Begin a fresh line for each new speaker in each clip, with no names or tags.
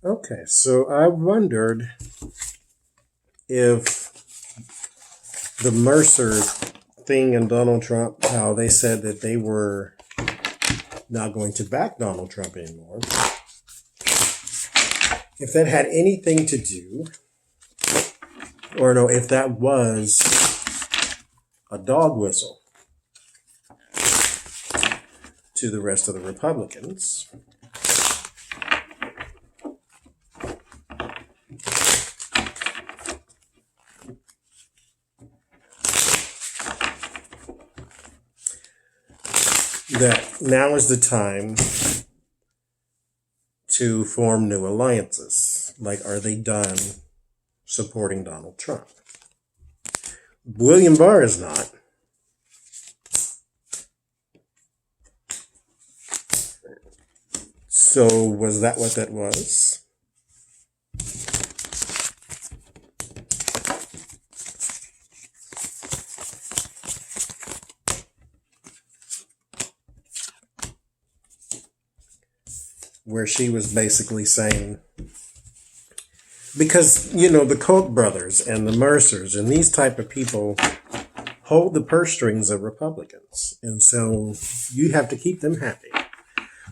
Okay, so I wondered if the Mercer thing and Donald Trump, how they said that they were not going to back Donald Trump anymore, if that had anything to do, or no, if that was a dog whistle to the rest of the Republicans. That now is the time to form new alliances. Like, are they done supporting Donald Trump? William Barr is not. So, was that what that was? Where she was basically saying, because, the Koch brothers and the Mercers and these type of people hold the purse strings of Republicans. And so you have to keep them happy.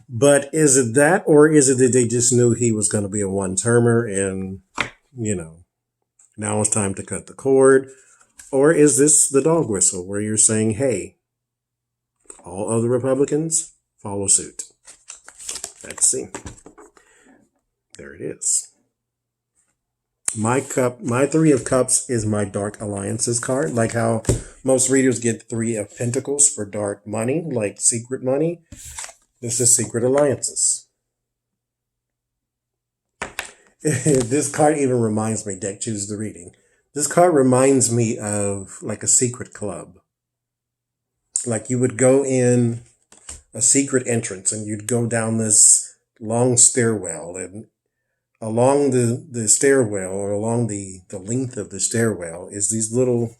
But is it that, or is it that they just knew he was going to be a one-termer and, now it's time to cut the cord? Or is this the dog whistle where you're saying, hey, all other Republicans follow suit? Let's see. There it is. My Three of Cups is my Dark Alliances card. Like how most readers get Three of Pentacles for dark money, like secret money. This is Secret Alliances. This card even reminds me, deck choose the reading. This card reminds me of like a secret club. Like you would go in a secret entrance and you'd go down this long stairwell, and along the stairwell, or along the length of the stairwell, is these little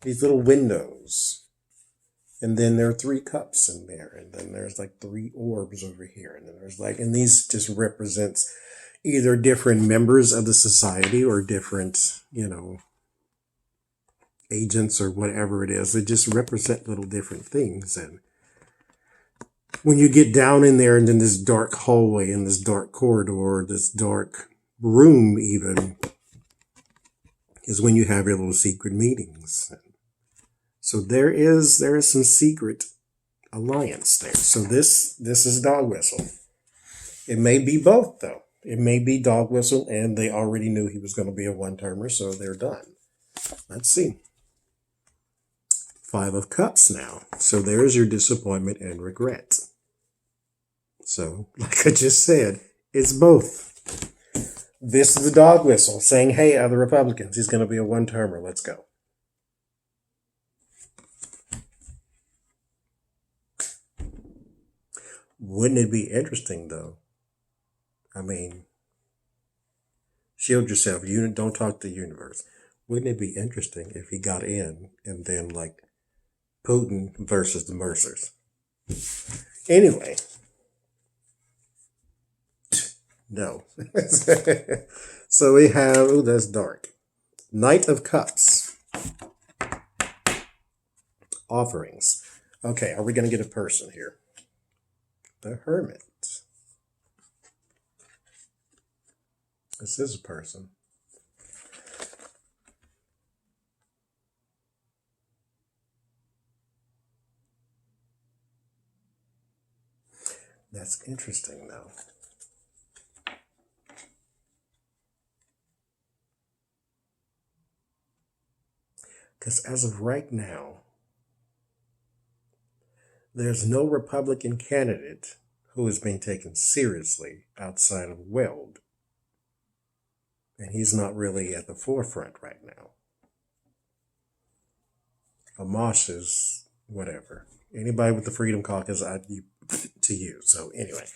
windows. And then there are 3 cups in there, and then there's like 3 orbs over here, and then there's like, and these just represents either different members of the society or different, agents or whatever it is. They just represent little different things. And when you get down in there, and then this dark hallway and this dark corridor, this dark room even, is when you have your little secret meetings. So there is some secret alliance there. So this is dog whistle. It may be both though. It may be dog whistle and they already knew he was going to be a one-termer, so they're done. Let's see. 5 of Cups now. So there's your disappointment and regret. So, like I just said, it's both. This is the dog whistle saying, hey, other Republicans, he's going to be a one-termer. Let's go. Wouldn't it be interesting, though? I mean, shield yourself. You don't talk to the universe. Wouldn't it be interesting if he got in and then, like, Putin versus the Mercers? Anyway. No. So we have, that's dark. Knight of Cups. Offerings. Okay, are we going to get a person here? The Hermit. This is a person. That's interesting, though. Because as of right now, there's no Republican candidate who is being taken seriously outside of Weld. And he's not really at the forefront right now. Amash is whatever. Anybody with the Freedom Caucus, to you. So anyway.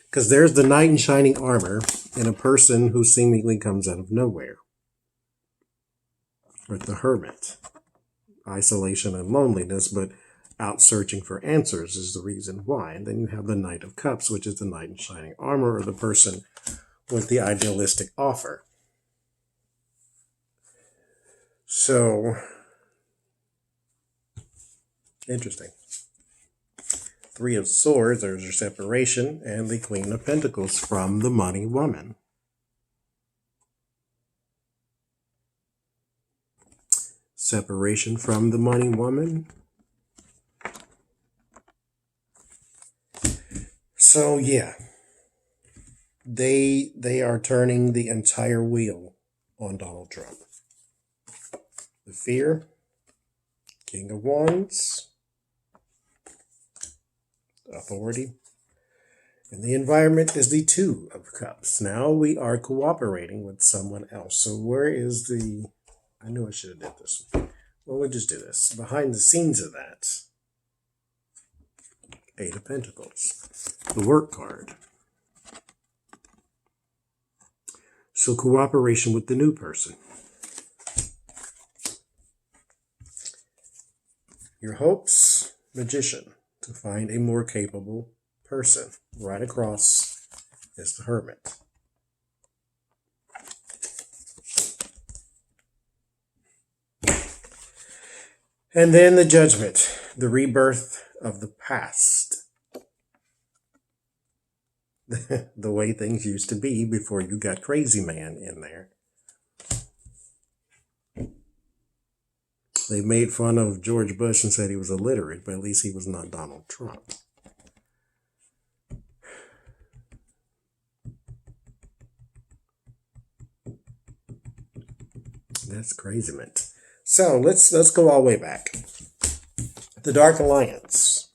Because there's the knight in shining armor and a person who seemingly comes out of nowhere. Or the hermit. Isolation and loneliness, but out searching for answers is the reason why. And then you have the Knight of Cups, which is the knight in shining armor, or the person with the idealistic offer. So, interesting. Three of Swords, there's your separation, and the Queen of Pentacles from the money woman. Separation from the money woman. So yeah, they are turning the entire wheel on Donald Trump. The fear, King of Wands, authority, and the environment is the Two of Cups. Now we are cooperating with someone else. So where is the, I knew I should have did this. Well, we'll just do this. Behind the scenes of that, Eight of Pentacles, the work card. So cooperation with the new person. Your hopes, Magician, to find a more capable person. Right across is the Hermit. And then the Judgment, the rebirth of the past. The way things used to be before you got Crazy Man in there. They made fun of George Bush and said he was illiterate, but at least he was not Donald Trump. That's Crazy Man. So let's go all the way back. The Dark Alliance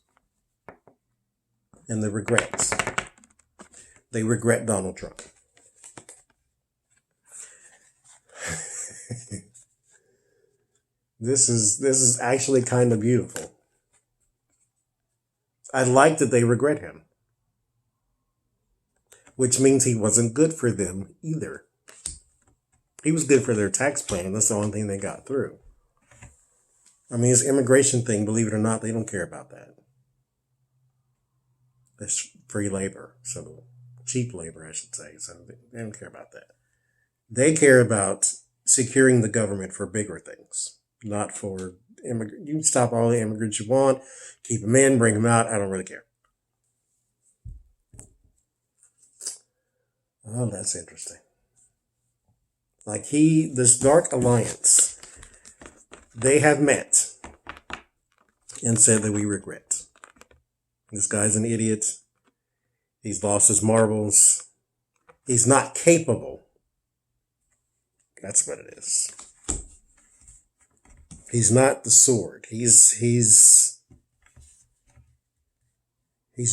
and the regrets. They regret Donald Trump. This is actually kind of beautiful. I like that they regret him, which means he wasn't good for them either. He was good for their tax plan. That's the only thing they got through. I mean, his immigration thing, believe it or not, they don't care about that. That's free labor. So cheap labor, I should say. So they don't care about that. They care about securing the government for bigger things, not for immigrants. You can stop all the immigrants you want, keep them in, bring them out. I don't really care. Oh, that's interesting. Like this Dark Alliance, they have met and said that we regret. This guy's an idiot. He's lost his marbles. He's not capable. That's what it is. He's not the Sword. He's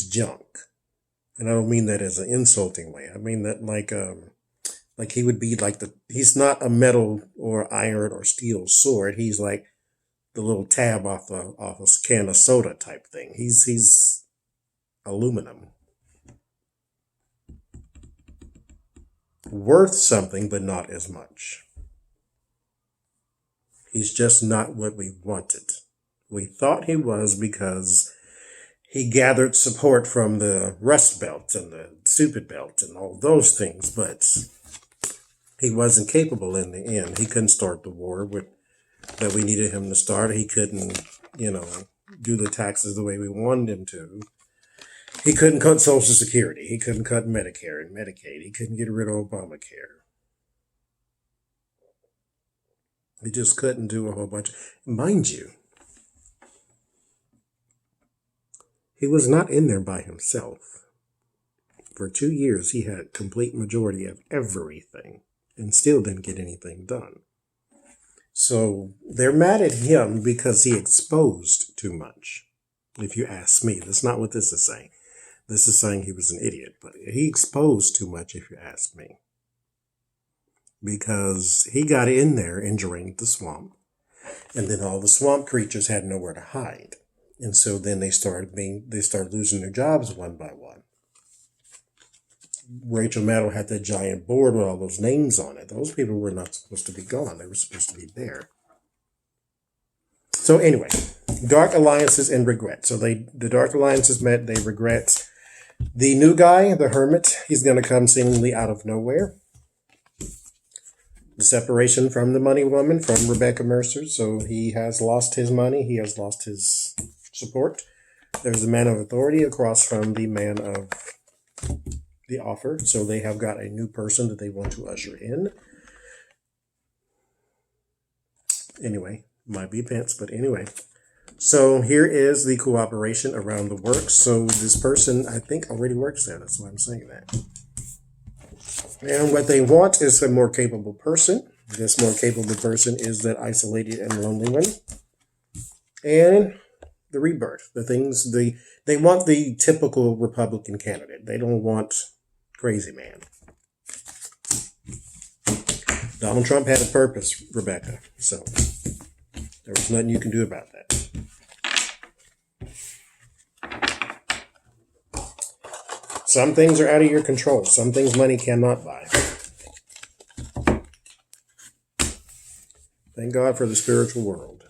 junk. And I don't mean that as an insulting way. I mean that like he would be like he's not a metal or iron or steel sword. He's like the little tab off a can of soda type thing. He's aluminum. Worth something, but not as much. He's just not what we wanted. We thought he was because he gathered support from the Rust Belt and the Stupid Belt and all those things, but he wasn't capable in the end. He couldn't start the war that we needed him to start. He couldn't, do the taxes the way we wanted him to. He couldn't cut Social Security. He couldn't cut Medicare and Medicaid. He couldn't get rid of Obamacare. He just couldn't do a whole bunch. Mind you, he was not in there by himself. For 2 years, he had complete majority of everything and still didn't get anything done. So they're mad at him because he exposed too much, if you ask me. That's not what this is saying. This is saying he was an idiot, but he exposed too much, if you ask me. Because he got in there and drained the swamp, and then all the swamp creatures had nowhere to hide. And so then they started losing their jobs one by one. Rachel Maddow had that giant board with all those names on it. Those people were not supposed to be gone. They were supposed to be there. So anyway, Dark alliances and regret. So the dark alliances met, they regret. The new guy, the hermit, he's going to come seemingly out of nowhere. The separation from the money woman, from Rebecca Mercer. So he has lost his money. He has lost his support. There's a man of authority across from the man of the offer. So they have got a new person that they want to usher in. Anyway, might be Pence, but anyway. So here is the cooperation around the work. So this person, I think, already works there. That's why I'm saying that. And what they want is a more capable person. This more capable person is that isolated and lonely one. And the rebirth. The things, they want the typical Republican candidate. They don't want crazy man. Donald Trump had a purpose, Rebecca. So there was nothing you can do about that. Some things are out of your control. Some things money cannot buy. Thank God for the spiritual world.